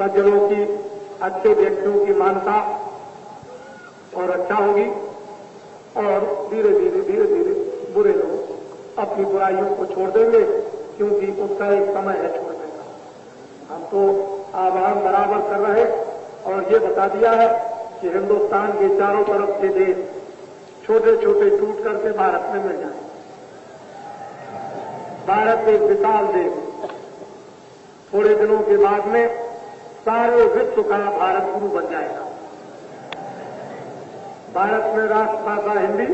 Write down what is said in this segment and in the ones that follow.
सज्जनों की, अच्छे व्यक्तियों की मानता और अच्छा होगी, और धीरे धीरे बुरे लोग अपनी बुराइयों को छोड़ देंगे, क्योंकि उसका एक समय है छोड़ने का। हम तो आह्वान बराबर कर रहे और ये बता दिया है कि हिंदुस्तान के चारों तरफ के देश छोटे छोटे टूट करके भारत में मिल जाए। भारत एक विशाल देश, थोड़े दिनों के बाद में सारे विश्व का भारत गुरु बन जाएगा। भारत में राष्ट्रभाषा हिंदी,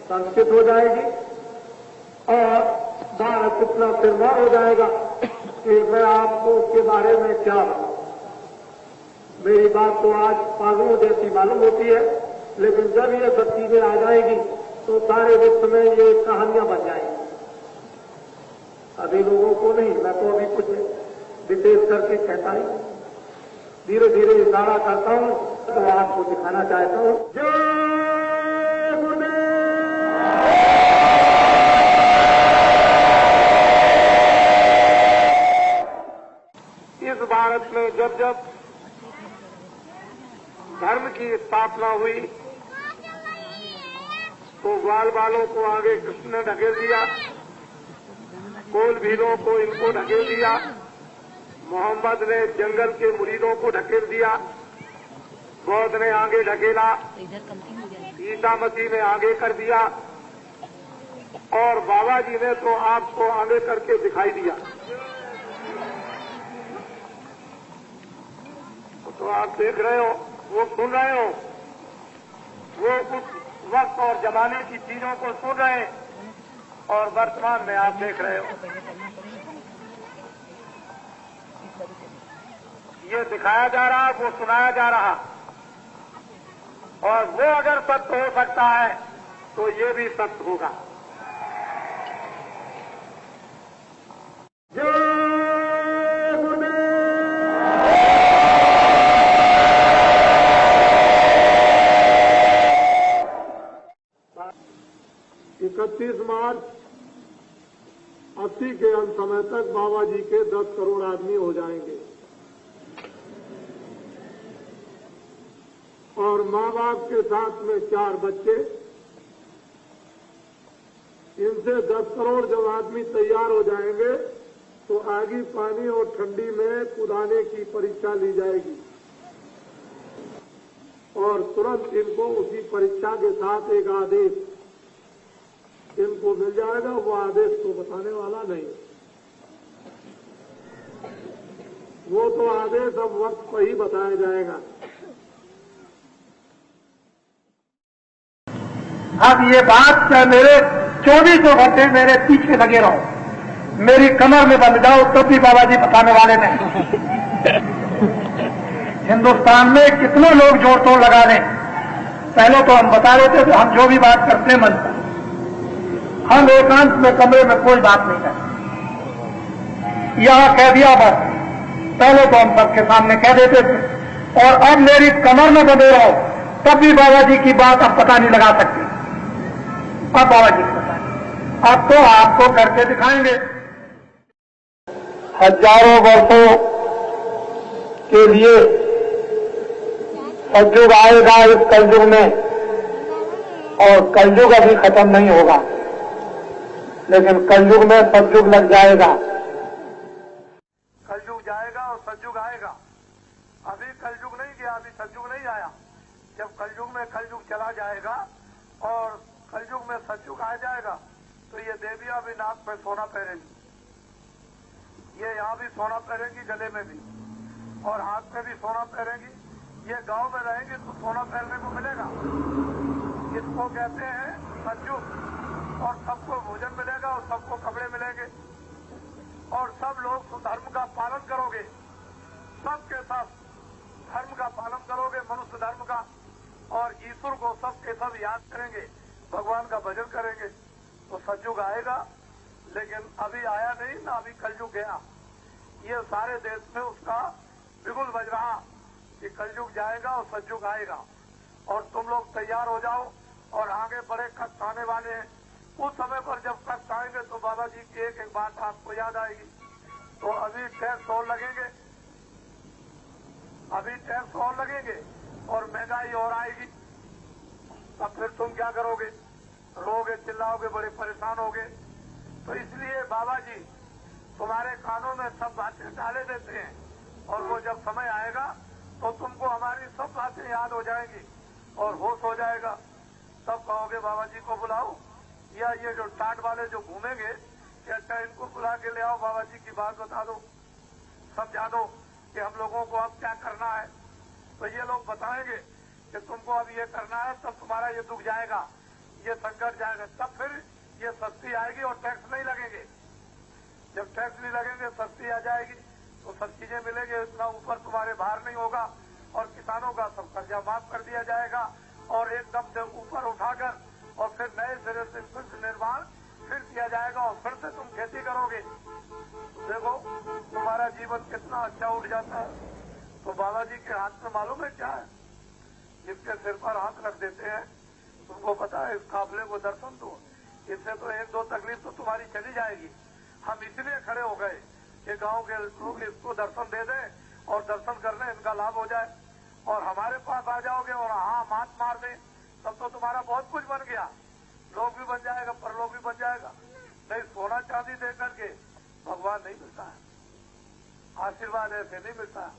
संस्कृत हो जाएगी और भारत इतना सिरमौर हो जाएगा कि मैं आपको उसके बारे में क्या बताऊं। मेरी बात तो आज पागलों जैसी मालूम होती है, लेकिन जब ये सब चीजें आ जाएगी तो सारे विश्व में ये कहानियां बन जाएंगी। अभी लोगों को नहीं, मैं तो अभी कुछ विशेष करके कहता ही, धीरे धीरे इशारा करता हूं तो आपको दिखाना चाहता हूं। जय गुरुदेव। इस भारत में जब जब धर्म की स्थापना हुई तो ग्वाल बालों को आगे कृष्ण ने ढकेल दिया, कोल भीलों को इनको ढकेल दिया, मोहम्मद ने जंगल के मुरीदों को ढकेल दिया, बौद्ध ने आगे ढकेला, ईसा मसीह ने आगे कर दिया और बाबा जी ने तो आपको आगे करके दिखाई दिया। तो आप देख रहे हो, वो सुन रहे हो, वो उस वक्त और जमाने की चीजों को सुन रहे हैं और वर्तमान में आप देख रहे हो। ये दिखाया जा रहा, वो सुनाया जा रहा, और वो अगर सत्य हो सकता है तो ये भी सत्य होगा। जय गुरुदेव। 31 मार्च 80 के अंत समय तक बाबा जी के 10 करोड़ आदमी हो जाएंगे और माँ बाप के साथ में 4 बच्चे। इनसे 10 करोड़ जब आदमी तैयार हो जाएंगे तो आगी पानी और ठंडी में कुदाने की परीक्षा ली जाएगी और तुरंत इनको उसी परीक्षा के साथ एक आदेश इनको मिल जाएगा। वो आदेश तो बताने वाला नहीं, वो तो आदेश अब वक्त पर ही बताया जाएगा। अब ये बात क्या, मेरे 24 घंटे मेरे पीछे लगे रहो, मेरी कमर में बंध जाओ तो भी बाबा जी बताने वाले नहीं। हिंदुस्तान में कितने लोग जोड़ तोड़ लगा लें, पहले तो हम बता देते थे हम जो भी बात करते हैं मन पर, हम एकांत में कमरे में कोई बात नहीं करते, यहां कह दिया बस। पहले तो हम सबके सामने कह देते थे, और अब मेरी कमर में बंधे रहो तब भी बाबा जी की बात अब पता नहीं लगा सकती। अब बाबा जी को पता, अब तो आपको करके दिखाएंगे। हजारों वर्षों के लिए सतयुग आएगा इस कलयुग में, और कलयुग अभी खत्म नहीं होगा, लेकिन कलयुग में सतयुग लग जाएगा। कलयुग जाएगा और सतयुग आएगा। अभी कलयुग नहीं गया, अभी सतयुग नहीं आया। जब कलयुग में कलयुग चला जाएगा और कलयुग में सतयुग आ जाएगा तो ये देवियां भी नाक में सोना पहनेंगी, ये यहाँ भी सोना पहनेंगी, गले में भी, और हाथ में भी सोना पहनेंगी। ये गांव में रहेंगे तो सोना पहनने को मिलेगा। इसको कहते हैं सतयुग, और सबको भोजन मिलेगा और सबको कपड़े मिलेंगे और सब लोग धर्म का पालन करोगे, सबके सब धर्म का पालन करोगे, मनुष्य धर्म का, और ईश्वर को सबके सब याद करेंगे, भगवान का भजन करेंगे तो सतयुग आएगा। लेकिन अभी आया नहीं ना, अभी कलयुग गया। ये सारे देश में उसका बिगुल बज रहा कि कलयुग जाएगा और सतयुग आएगा, और तुम लोग तैयार हो जाओ और आगे बड़े कष्ट आने वाले हैं। उस समय पर जब कष्ट आएंगे तो बाबा जी की एक एक बात आपको याद आएगी। तो अभी 6 तोड़ लगेंगे अभी टैक्स और लगेंगे और महंगाई और आएगी। अब फिर तुम क्या करोगे? रोगे, चिल्लाओगे, बड़े परेशान होगे। तो इसलिए बाबा जी तुम्हारे कानों में सब बातें डाले देते हैं और वो जब समय आएगा तो तुमको हमारी सब बातें याद हो जाएंगी और होश हो जाएगा। तब कहोगे बाबा जी को बुलाओ, या ये जो टाट वाले जो घूमेंगे कि अच्छा इनको बुला के ले आओ, बाबा जी की बात बता दो, समझा दो कि हम लोगों को अब क्या करना है। तो ये लोग बताएंगे कि तुमको अब ये करना है, तब तुम्हारा ये दुख जाएगा, ये संकट जाएगा, तब फिर ये सस्ती आएगी और टैक्स नहीं लगेंगे। जब टैक्स नहीं लगेंगे, सस्ती आ जाएगी तो सब चीजें मिलेंगी, इतना ऊपर तुम्हारे भार नहीं होगा और किसानों का सब कर्जा माफ कर दिया जाएगा और एकदम से ऊपर उठाकर और फिर नए सिरे से फिर निर्माण फिर किया जाएगा और फिर से तुम खेती करोगे। देखो तुम्हारा जीवन कितना अच्छा उठ जाता है। तो बाबा जी के हाथ में मालूम है क्या है? जिसके सिर पर हाथ रख देते हैं, तुमको पता है, इस काफिले को दर्शन दो, इससे तो एक दो तकलीफ तो तुम्हारी चली जाएगी। हम इसलिए खड़े हो गए कि गांव के लोग इसको दर्शन दे दें और दर्शन करने इनका लाभ हो जाए और हमारे पास आ जाओगे और हाँ मात मार दें, तब तो तुम्हारा बहुत कुछ बन गया, लोग भी बन जाएगा, परलोक भी बन जाएगा। नहीं, सोना चांदी दे करके भगवान नहीं मिलता है, आशीर्वाद ऐसे नहीं मिलता है।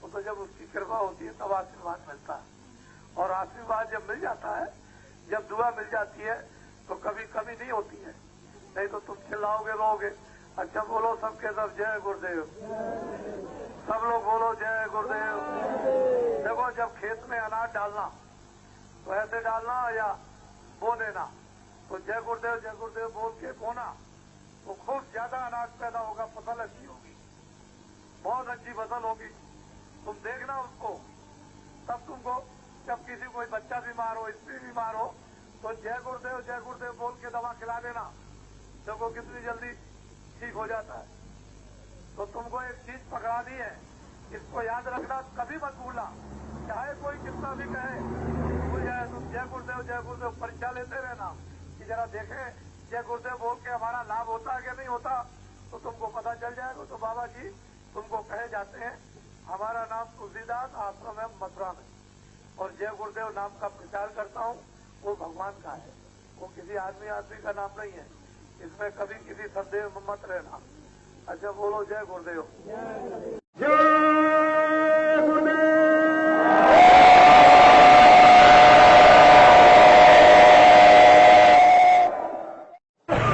वो तो जब उसकी कृपा होती है तब आशीर्वाद मिलता है। और आशीर्वाद जब मिल जाता है, जब दुआ मिल जाती है तो कभी कमी नहीं होती है। नहीं तो तुम चिल्लाओगे, रोगे। अच्छा बोलो सबके सब जय गुरुदेव, सब लोग बोलो जय गुरुदेव। देखो जब खेत में अनाज डालना तो ऐसे डालना या बो देना, तो जय गुरुदेव बोल के बोना तो खूब ज्यादा अनाज पैदा होगा, फसल अच्छी होगी, बहुत अच्छी फसल होगी। तुम देखना उसको, तब तुमको जब किसी कोई बच्चा बीमार हो, स्त्री बीमार हो, तो जय गुरुदेव बोल के दवा खिला देना, देखो कितनी जल्दी ठीक हो जाता है। तो तुमको एक चीज पकड़ा दी है, इसको याद रखना, कभी मत भूलना, चाहे कोई कितना भी कहे भूल जाए, तुम जय गुरुदेव परीक्षा लेते रहना कि जरा देखें जय गुरुदेव बोल के हमारा लाभ होता है कि नहीं होता, तो तुमको पता चल जाएगा। तो बाबा जी तुमको कहे जाते हैं, हमारा नाम तुलसीदास, आश्रम है मथुरा में, और जय गुरुदेव नाम का प्रचार करता हूँ, वो भगवान का है, वो किसी आदमी का नाम नहीं है। इसमें कभी किसी संदेह में मत रहना। अच्छा बोलो जय गुरुदेव।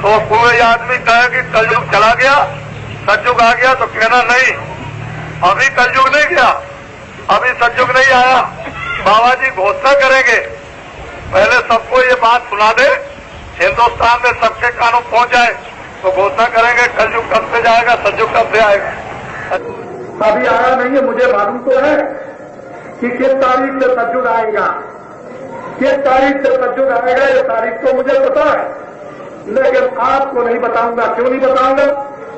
तो कोई आदमी कहे कि कलयुग चला गया, सतयुग आ गया, तो कहना नहीं, अभी कलयुग नहीं गया, अभी सतयुग नहीं आया। बाबा जी घोषणा करेंगे, पहले सबको ये बात सुना दे, हिंदुस्तान में सबके कानों पहुंच जाए, तो घोषणा करेंगे कलयुग कब से जाएगा, सतयुग कब से आएगा। अभी आया नहीं है, मुझे मालूम तो है कि किस तारीख से सतयुग आएगा, किस तारीख से सतयुग आएगा, ये तारीख तो मुझे पता है, लेकिन आपको नहीं बताऊंगा। क्यों नहीं बताऊंगा?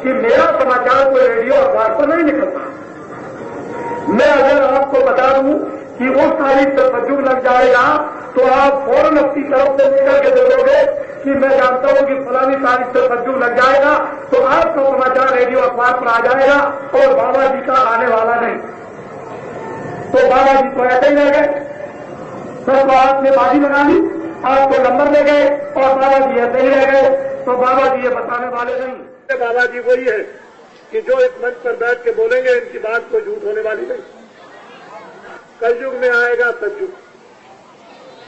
कि मेरा समाचार कोई रेडियो अखबार पर नहीं निकलता। मैं अगर आपको बता दूं कि उस तारीख से सतयुग लग जाएगा, तो आप फौरन अपनी तरफ से लेकर के बोलोगे कि मैं जानता हूं कि फलानी तारीख से सतयुग लग जाएगा, तो आपका समाचार रेडियो अखबार पर आ जाएगा और बाबा जी का आने वाला नहीं। तो बाबा जी तो ऐसे ही रह गए, सब आपने बाजी लगा ली, आपको नंबर ले गए और बाबा जी ऐसे ही रह गए। तो बाबा जी ये बताने वाले नहीं। बाबा जी वही है कि जो एक मंच पर बैठ के बोलेंगे, इनकी बात कोई झूठ होने वाली नहीं। कलयुग में आएगा सतयुग,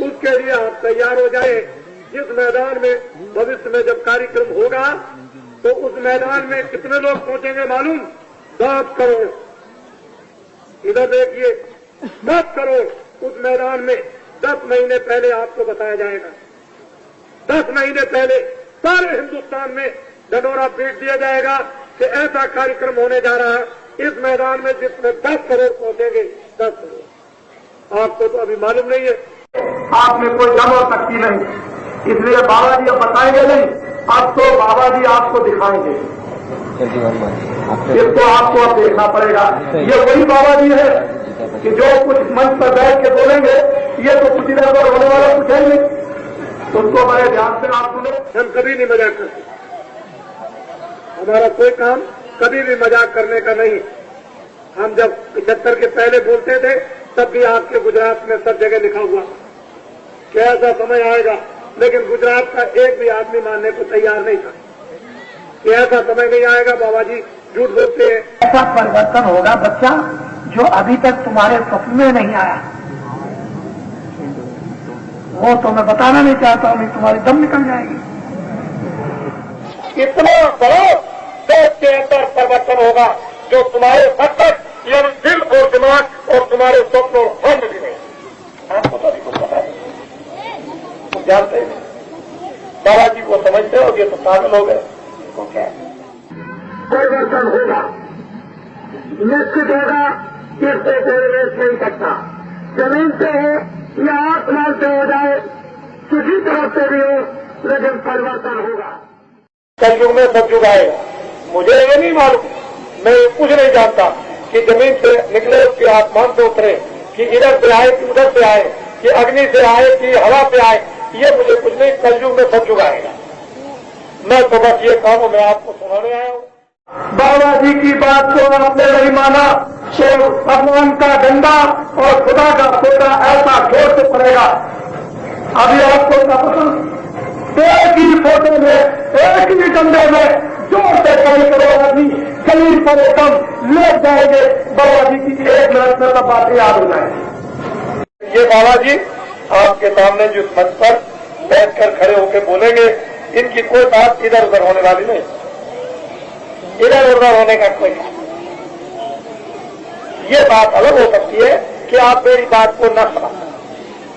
उसके लिए आप तैयार हो जाए। जिस मैदान में भविष्य में जब कार्यक्रम होगा, तो उस मैदान में कितने लोग पहुंचेंगे मालूम? 10 करोड़। इधर देखिए, 10 करोड़ उस मैदान में 10 महीने पहले आपको बताया जाएगा। 10 महीने पहले सारे हिंदुस्तान में ढंढोरा पीट दिया जाएगा कि ऐसा कार्यक्रम होने जा रहा है इस मैदान में, जिसमें 10 करोड़ पहुंचेंगे। 10 करोड़ आपको तो अभी मालूम नहीं है, आप में कोई दम और शक्ति नहीं, इसलिए बाबा जी अब बताएंगे नहीं, अब तो बाबा जी आपको दिखाएंगे। इसको आपको अब देखना पड़ेगा। ये वही बाबा जी है कि जो कुछ मंच पर बैठ के बोलेंगे, ये तो कुछ इधर उधर होने वाला कुछ है नहीं, उसको बड़े ध्यान से आप सुनो। हम कभी नहीं मजाक करते, हमारा कोई काम कभी भी मजाक करने का नहीं। हम जब 75 के पहले बोलते थे तब भी आपके गुजरात में सब जगह लिखा हुआ कि ऐसा समय आएगा, लेकिन गुजरात का एक भी आदमी मानने को तैयार नहीं था कि ऐसा समय नहीं आएगा। बाबा जी झूठ बोलते हैं। ऐसा परिवर्तन होगा बच्चा जो अभी तक तुम्हारे स्वप्न में नहीं आया, वो तो मैं बताना नहीं चाहता हूं, तुम्हारी दम निकल जाएगी। इतना बड़ा देश के अंदर परिवर्तन होगा जो तुम्हारे मस्तिष्क यानी दिल और दिमाग और तुम्हारे स्वप्न और ख्वाब में भी नहीं। आपको तो अभी कुछ पता है, तुम जानते हैं बाबा जी को समझते हो, ये तो पागल हो गए। तो क्या परिवर्तन होगा, निश्चित होगा, इससे कोई रेस नहीं सकता। जमीन से हो या आसमान से हो जाए, किसी तरफ से भी हो, लेकिन परिवर्तन होगा। कलयुग में सतयुग आएगा, मुझे ये नहीं मालूम, मैं कुछ नहीं जानता कि जमीन से निकले कि आसमान से उतरे, कि इधर से आए कि उधर से आए, कि अग्नि से आए कि हवा से आए, ये मुझे कुछ नहीं। कलयुग में सतयुग आएगा। मैं तो बस ये काम मैं आपको सुनाने आया हूँ। बाबा जी की बात को आपने नहीं माना तो भगवान का डंडा और खुदा का फोटा ऐसा जोर से पड़ेगा। अभी आपको क्या पसंद, एक ही फोटे में, एक ही डंडे में जोर से कई करोड़ आदमी शरीर पर एकदम लेट जाएंगे। बाबा जी की 1 मिनट में सब बातें याद हो जाएंगी। ये बाबा जी आपके सामने जिस मंच पर बैठकर खड़े होकर बोलेंगे, इनकी कोई बात इधर उधर होने वाली नहीं, इधर उधर होने का कोई नहीं। ये बात अलग हो सकती है कि आप मेरी बात को न समझ,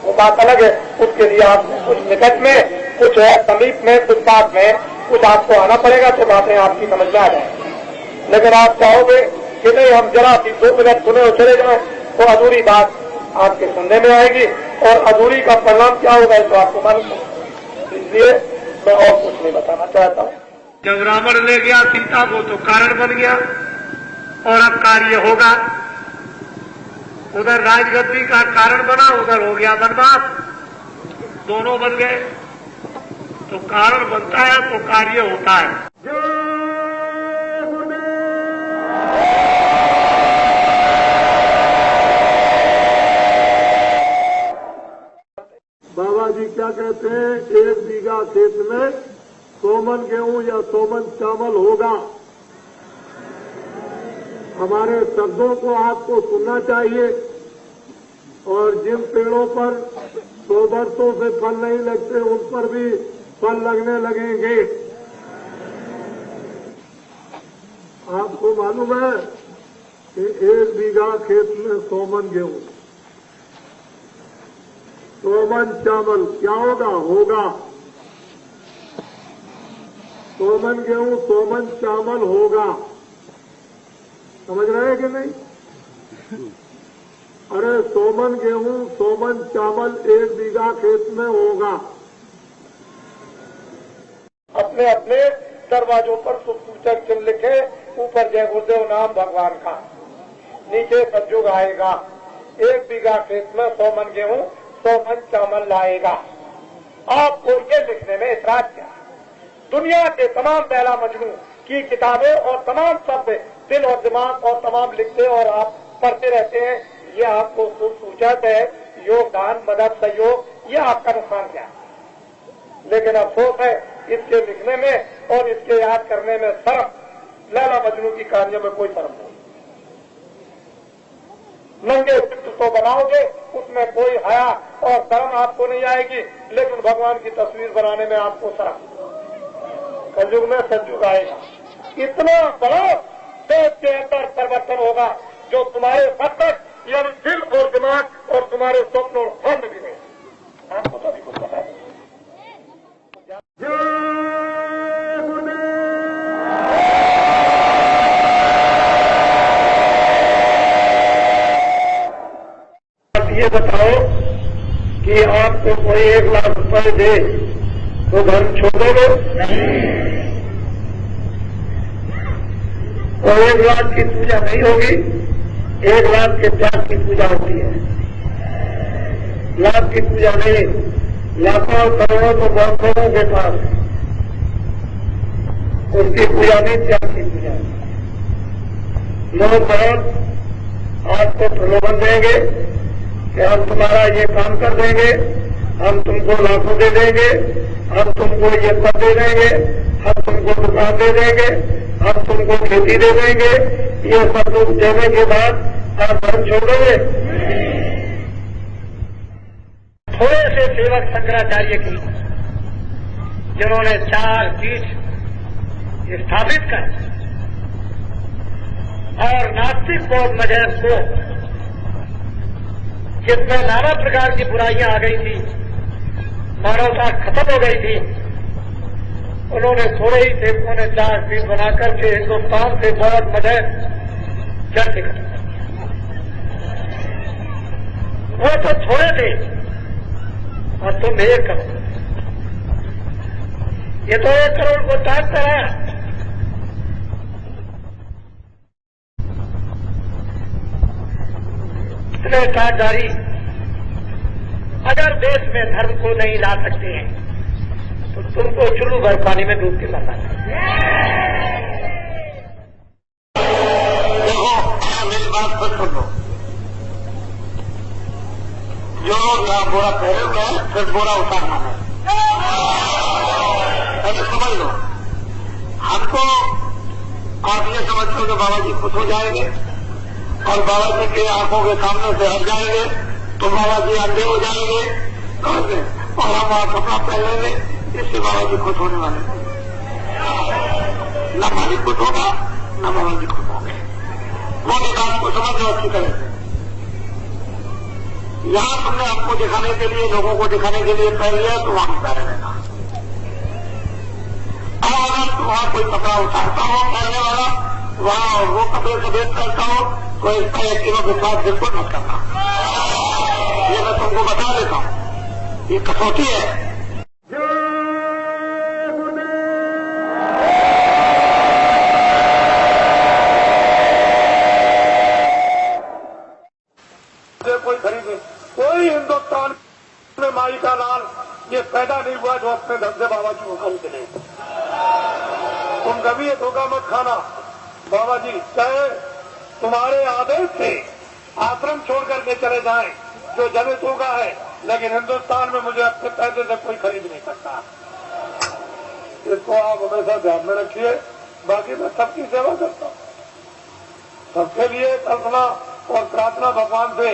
वो बात अलग है। उसके लिए आपको कुछ निकट में, कुछ समीप में, कुछ पास में कुछ आपको आना पड़ेगा तो बातें आपकी समझ में आ जाएंगी। लेकिन आप चाहोगे कि नहीं हम जरा सी 2 मिनट सुने और चले जाए, तो अधूरी बात आपके सुनने में आएगी और अधूरी का परिणाम क्या होगा तो आपको मालूम है। इसलिए मैं और कुछ नहीं बताना चाहता हूँ। जब रावण ले गया सीता को तो कारण बन गया और अब कार्य होगा। उधर राजगद्दी का कारण बना, उधर हो गया बनवास, दोनों बन गए। तो कारण बनता है तो कार्य होता है। बाबा जी क्या कहते हैं, 1 बीघा खेत में 100 मन गेहूं या 100 मन चावल होगा। हमारे शब्दों को आपको सुनना चाहिए। और जिन पेड़ों पर 100 वर्षों से फल नहीं लगते उन पर भी फल लगने लगेंगे। आपको मालूम है कि 1 बीघा खेत में 100 मन गेहूं, 100 मन चावल क्या होगा 100 मन गेहूं 100 मन चावल होगा। समझ रहे हैं कि नहीं? अरे 100 मन गेहूं 100 मन चावल 1 बीघा खेत में होगा। अपने अपने दरवाजों पर सुसूचक चिन्ह लिखे, ऊपर जय गुरुदेव नाम भगवान का, नीचे सतयुग आएगा। 1 बीघा खेत में 100 मन गेहूं 100 मन चावल लाएगा। आपको ये लिखने में इतराज क्या? दुनिया के तमाम लैला मजनू की किताबें और तमाम शब्द दिल और दिमाग और तमाम लिखते और आप पढ़ते रहते हैं। ये आपको सूचक है, योगदान, मदद, सहयोग, ये आपका नुकसान क्या है? लेकिन अफसोस है इसके लिखने में और इसके याद करने में शर्म, लैला मजनू की कहानियों में कोई शर्म नहीं। नंगे चित्र तो बनाओगे, उसमें कोई हया और शर्म आपको नहीं आएगी, लेकिन भगवान की तस्वीर बनाने में आपको शर्म। कलयुग में सतयुग आएगा, इतना बड़ा देश के अंदर परिवर्तन होगा जो तुम्हारे मस्तिष्क यानी दिल और दिमाग और तुम्हारे स्वप्न और ख्वाब में भी नहीं। आपको तो अभी कुछ पता है। ये बताओ कि आपको कोई 1 लाख रुपए दे तो घर छोड़ोगे? तो 1 लाख की पूजा नहीं होगी, 1 लाख के त्याग की पूजा होती है। लाख की पूजा नहीं, लाखों करोड़ों तो बहुत लोगों के पास, उसकी पूजा नहीं, त्याग की पूजा। लोग बहुत आपको प्रलोभन देंगे कि हम तुम्हारा ये काम कर देंगे, हम तुमको लाखों दे देंगे, हम तुमको ये पद दे देंगे, हम तुमको दुकान दे देंगे, हम तुमको खेती दे देंगे। ये सब लोग देने के बाद आप धर्म छोड़ोगे? थोड़े से सेवक शंकराचार्य की जिन्होंने 4 पीठ स्थापित कर और नास्तिक बौद्ध मजहब को, जिसमें नाना प्रकार की बुराइयां आ गई थी, मानवता खत्म हो गई थी, उन्होंने थोड़े ही सेवकों ने 4 पीठ बनाकर के हिंदुस्तान से बौद्ध मजहब जड़ से खत्म कर दिया। वो तो थोड़े थे और तुम 1 करोड़। ये तो 1 करोड़ को ताक कराया। इतने काजदारी अगर देश में धर्म को नहीं ला सकते हैं तो तुमको चुल्लू भर पानी में डूब के मरना चाहिए। देखो, मेरी बात पर सुन लो। जो लोग यहाँ बोरा पहले हुए हैं, फिर बोरा उतारना है, पहले समझ लो। हमको आप ये समझते हो कि बाबा जी खुश हो जाएंगे और बाबा जी के आंखों के सामने से हट जाएंगे तो बाबा जी अंधे हो जाएंगे और हम वहां कपड़ा पहनेंगे, इससे बाबा जी खुश होने वाले नहीं। न मालिक खुश होगा, न बाबा जी खुश होंगे। वो भी बात को समझ लो अच्छी तरह से। यहां तुमने हमको दिखाने के लिए, लोगों को दिखाने के लिए पहन लिया तो वहां पहने रहना। और अगर वहां कोई कपड़ा उतारता हो पहनने वाला, वहां वो कपड़े को देख करता हो, कोई इसका 1 किलो विश्वास बिल्कुल मत करना। ये मैं तुमको बता देता हूं, ये कसौटी है। कोई खरीदे, कोई हिंदुस्तान में माई का लाल ये पैदा नहीं हुआ जो अपने धन से बाबा जी को खरीदने। तुम कभी ये धोखा मत खाना। बाबा जी चाहे तुम्हारे आदेश से आश्रम छोड़ करके चले जाएं, जो जनित होगा है, लेकिन हिंदुस्तान में मुझे अपने पैसे से कोई खरीद नहीं सकता। इसको आप हमेशा ध्यान में रखिए। बाकी मैं सबकी सेवा करता हूं, सबके लिए कल्पना और प्रार्थना भगवान से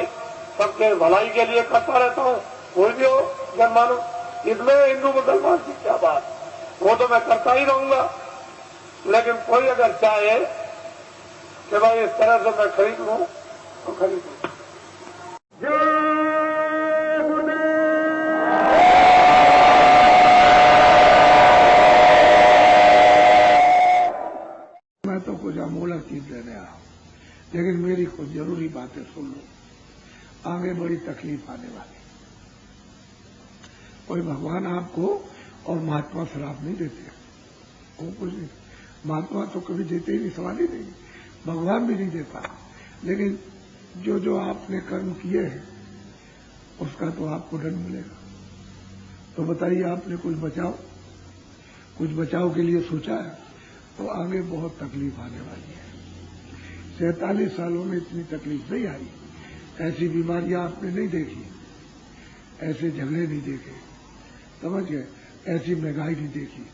सबके भलाई के लिए करता रहता हूं। कोई भी हो जनमानव, इसमें हिंदू मुसलमान की क्या बात, वो तो मैं करता ही रहूंगा। लेकिन कोई अगर चाहे कि भाई इस तरह से मैं खरीद लूं तो खरीद लूं। मैं तो कुछ अमूलक चीज देने आया हूं, लेकिन मेरी कुछ जरूरी बातें सुन लो। आगे बड़ी तकलीफ आने वाली। कोई भगवान आपको और महात्मा श्राप नहीं देते, वो कुछ नहीं। महात्मा तो कभी देते ही नहीं, सवाल ही नहीं, भगवान भी नहीं देता। लेकिन जो जो आपने कर्म किए हैं उसका तो आपको दंड मिलेगा। तो बताइए, आपने कुछ बचाव के लिए सोचा है तो आगे बहुत तकलीफ आने वाली है। 47 सालों में इतनी तकलीफ नहीं आई, ऐसी बीमारियां आपने नहीं देखी, ऐसे झगड़े नहीं देखे, समझ गए, ऐसी महंगाई नहीं देखी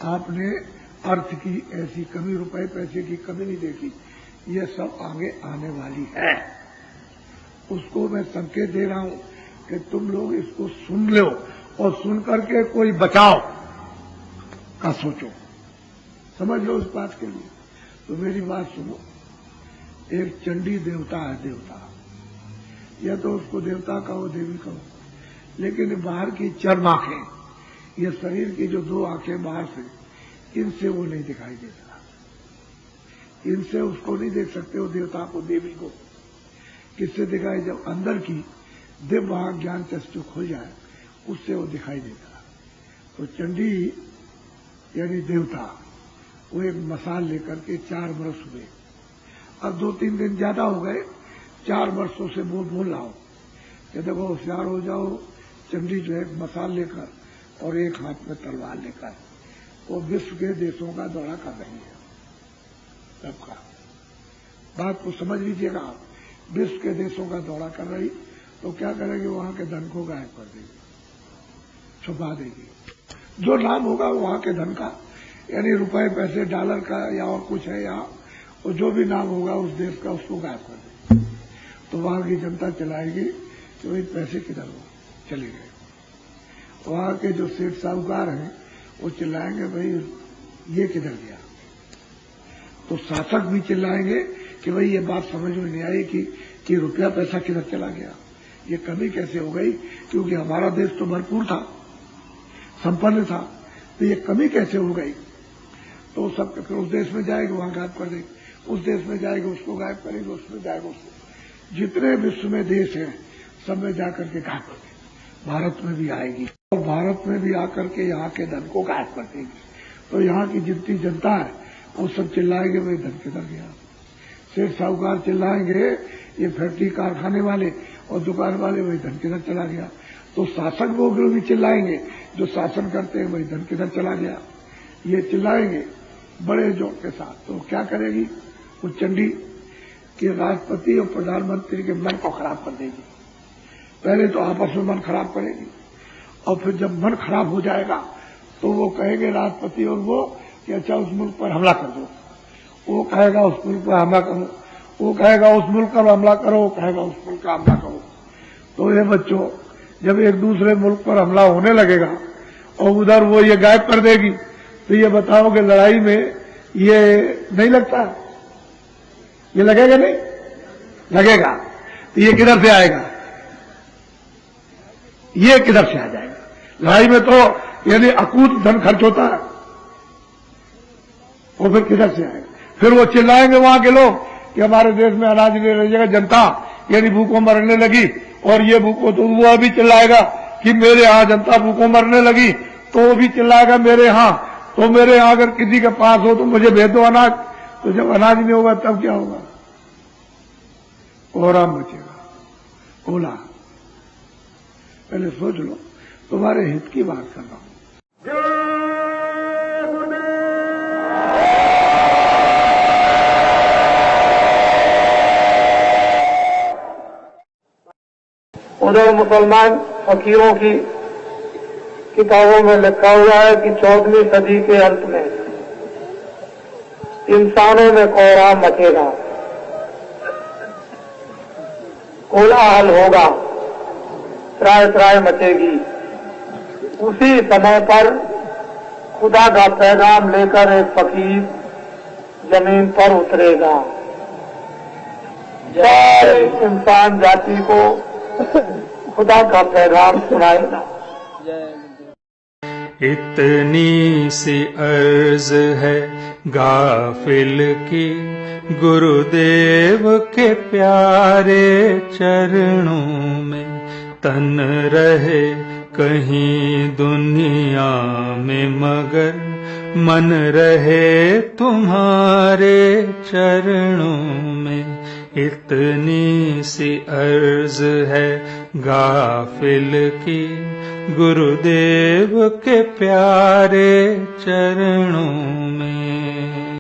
आपने, अर्थ की ऐसी कमी, रुपए पैसे की कमी नहीं देखी। ये सब आगे आने वाली है। उसको मैं संकेत दे रहा हूं कि तुम लोग इसको सुन लो और सुन करके कोई बचाव का सोचो, समझ लो इस बात के लिए। तो मेरी बात सुनो। एक चंडी देवता है, देवता, या तो उसको देवता कहो, देवी कहो, लेकिन बाहर की चर्म आंखें, ये शरीर की जो 2 आंखें बाहर से, इनसे वो नहीं दिखाई देता। इनसे उसको नहीं देख सकते हो, देवता को, देवी को। किससे दिखाई? जब अंदर की दिव्य ज्ञान चक्षु खुल जाए, उससे वो दिखाई देता। तो चंडी यानी देवता, वो एक मसाल लेकर के 4 वर्ष हुए। अब 2-3 दिन ज्यादा हो गए, 4 वर्षों से वो बोल रहा हूं कि देखो होशियार हो जाओ। चंडी जो है मसाल लेकर और एक हाथ में तलवार लेकर वो विश्व के देशों का दौरा कर रही है, सबका। बात को समझ लीजिएगा आप। विश्व के देशों का दौरा कर रही, तो क्या करेगी, वहां के धन को गायब कर देगी, छुपा देगी। जो नाम होगा वहां के धन का, यानी रुपए पैसे डॉलर का या और कुछ है यहाँ, और जो भी नाम होगा उस देश का उसको गायब कर देगी। तो वहां की जनता चिल्लाएगी कि भाई पैसे किधर हुआ, चले गए। वहां के जो सेठ साहूकार हैं वो चिल्लाएंगे भाई ये किधर गया। तो शासक भी चिल्लाएंगे कि भाई ये बात समझ में नहीं आई कि रुपया पैसा किधर चला गया, ये कमी कैसे हो गई, क्योंकि हमारा देश तो भरपूर था, संपन्न था, तो ये कमी कैसे हो गई। तो सब फिर उस देश में जाएगी, वहां गायब कर देगी, उस देश में जाएगी, उसको गायब करेगी, उसमें जाएगा उसको। जितने विश्व में देश हैं सब में जाकर के गायब कर देगी। भारत में भी आएगी और भारत में भी आकर के यहाँ के धन को गायब कर देगी। तो यहाँ की जितनी जनता है वो सब चिल्लाएंगे भाई धन किधर गया। सेठ साहूकार चिल्लाएंगे, ये फैक्ट्री कारखाने वाले और दुकान वाले वही धन किधर चला गया। तो शासक लोग भी चिल्लाएंगे, जो शासन करते हैं वही धन किधर चला गया, ये चिल्लाएंगे बड़े जोर के साथ। तो क्या करेगी वो चंडी कि राष्ट्रपति और प्रधानमंत्री के मन को खराब कर देगी। पहले तो आपस में मन खराब करेगी, और फिर जब मन खराब हो जाएगा तो वो कहेंगे राष्ट्रपति और वो कि अच्छा उस मुल्क पर हमला कर दो, वो कहेगा उस मुल्क पर हमला करो, वो कहेगा उस मुल्क पर हमला करो, वो कहेगा उस मुल्क का हमला करो। तो ये बच्चों, जब एक दूसरे मुल्क पर हमला होने लगेगा और उधर वो ये गायब कर देगी, तो ये बताओ कि लड़ाई में ये नहीं लगता, ये लगेगा नहीं लगेगा। तो ये किधर से आएगा, ये किधर से आ जाएगा। लड़ाई में तो यानी अकूत धन खर्च होता है, वो फिर किधर से आएगा। फिर वो चिल्लाएंगे वहां के लोग कि हमारे देश में अनाज नहीं रह जाएगा, जनता यानी भूखों मरने लगी, और ये भूखों, तो वो भी चिल्लाएगा कि मेरे यहां जनता भूखों मरने लगी, तो वो भी चिल्लाएगा मेरे यहां, तो मेरे यहां अगर किसी के पास हो तो मुझे भेज दो अनाज। तो जब अनाज नहीं होगा तब क्या होगा, कोहराम मचेगा, ओला। पहले सोच लो, तुम्हारे हित की बात कर रहा हूं। उधर मुसलमान फकीरों की किताबों में लिखा हुआ है कि 14वीं सदी के अंत में इंसानों में कोहराम मचेगा, कोलाहल होगा, त्राय त्राय मचेगी। उसी समय पर खुदा का पैगाम लेकर एक फकीर जमीन पर उतरेगा, सारे इंसान जाति को खुदा का पैगाम सुनाएगा। इतनी सी अर्ज है गाफिल की, गुरुदेव के प्यारे चरणों में तन रहे कहीं दुनिया में, मगर मन रहे तुम्हारे चरणों में। इतनी सी अर्ज है गाफिल की, गुरुदेव के प्यारे चरणों में।